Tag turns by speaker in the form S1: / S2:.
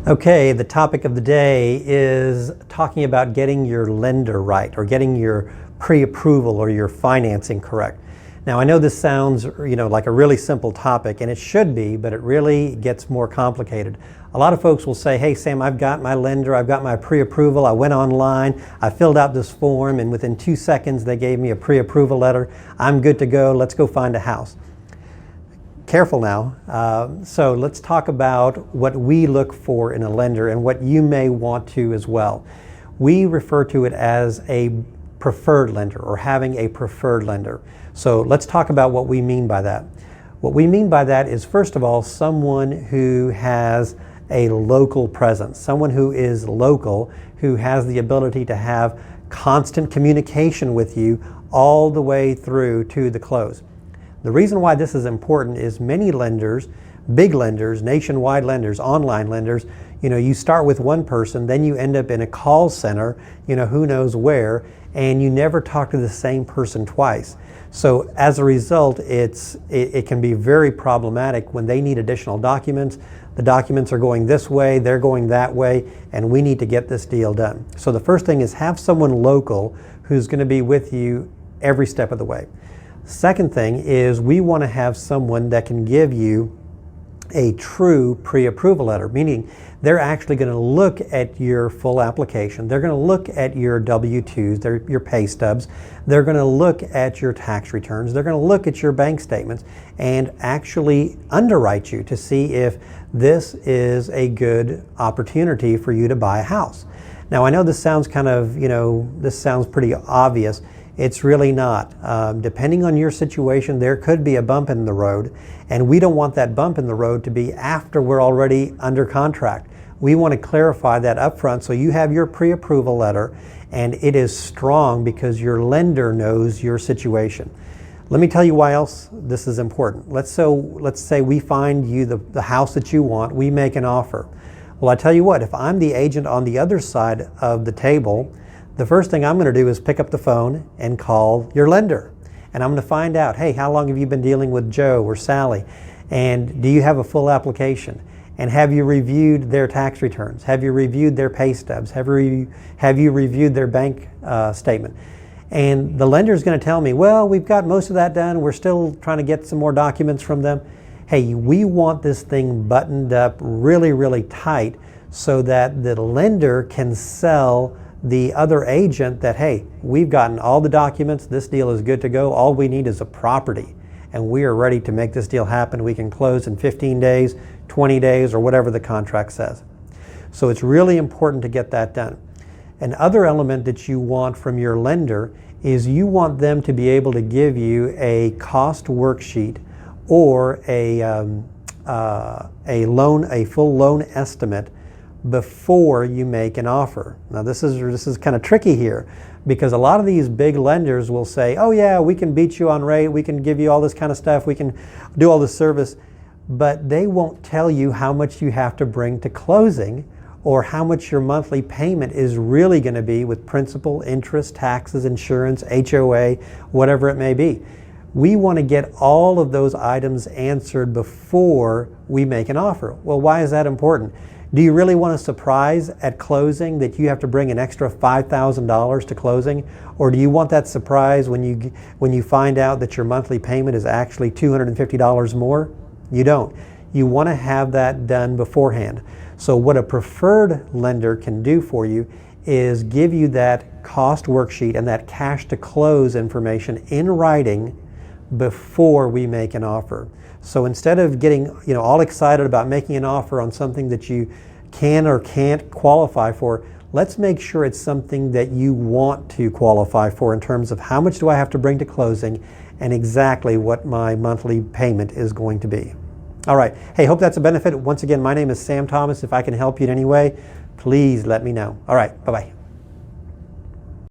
S1: Okay, the topic of the day is talking about getting your lender right or getting your pre-approval or your financing correct. Now, I know this sounds, like a really simple topic, and it should be, but it really gets more complicated. A lot of folks will say, hey, Sam, I've got my lender, I've got my pre-approval, I went online, I filled out this form, and within 2 seconds they gave me a pre-approval letter. I'm good to go, let's go find a house. Careful now. So let's talk about what we look for in a lender and what you may want to as well. We refer to it as a preferred lender or having a preferred lender. So let's talk about what we mean by that. What we mean by that is, first of all, someone who has a local presence, someone who is local, who has the ability to have constant communication with you all the way through to the close. The reason why this is important is many lenders, big lenders, nationwide lenders, online lenders, you start with one person, then you end up in a call center, who knows where, and you never talk to the same person twice. So as a result, it can be very problematic when they need additional documents. The documents are going this way, they're going that way, and we need to get this deal done. So the first thing is have someone local who's going to be with you every step of the way. Second thing is we want to have someone that can give you a true pre-approval letter, meaning they're actually going to look at your full application. They're going to look at your W-2s, your pay stubs. They're going to look at your tax returns. They're going to look at your bank statements and actually underwrite you to see if this is a good opportunity for you to buy a house. Now, I know this sounds this sounds pretty obvious. It's really not. Depending on your situation, there could be a bump in the road, and we don't want that bump in the road to be after we're already under contract. We want to clarify that up front so you have your pre-approval letter and it is strong because your lender knows your situation. Let me tell you why else this is important. Let's say we find you the house that you want, we make an offer. Well, I tell you what, if I'm the agent on the other side of the table, the first thing I'm going to do is pick up the phone and call your lender. And I'm going to find out, hey, how long have you been dealing with Joe or Sally? And do you have a full application? And have you reviewed their tax returns? Have you reviewed their pay stubs? Have you reviewed their bank statement? And the lender is going to tell me, well, we've got most of that done. We're still trying to get some more documents from them. Hey, we want this thing buttoned up really, really tight so that the lender can sell the other agent that, hey, we've gotten all the documents, this deal is good to go, all we need is a property, and we are ready to make this deal happen. We can close in 15 days, 20 days, or whatever the contract says. So it's really important to get that done. Another element that you want from your lender is you want them to be able to give you a cost worksheet or a full loan estimate before you make an offer. Now this is kind of tricky here because a lot of these big lenders will say, oh yeah, we can beat you on rate, we can give you all this kind of stuff, we can do all this service, but they won't tell you how much you have to bring to closing or how much your monthly payment is really going to be with principal, interest, taxes, insurance, HOA, whatever it may be. We want to get all of those items answered before we make an offer. Well, why is that important? Do you really want a surprise at closing that you have to bring an extra $5,000 to closing? Or do you want that surprise when you find out that your monthly payment is actually $250 more? You don't. You want to have that done beforehand. So what a preferred lender can do for you is give you that cost worksheet and that cash to close information in writing before we make an offer. So instead of getting all excited about making an offer on something that you can or can't qualify for, let's make sure it's something that you want to qualify for in terms of how much do I have to bring to closing and exactly what my monthly payment is going to be. All right. Hey, hope that's a benefit. Once again, my name is Sam Thomas. If I can help you in any way, please let me know. All right. Bye-bye.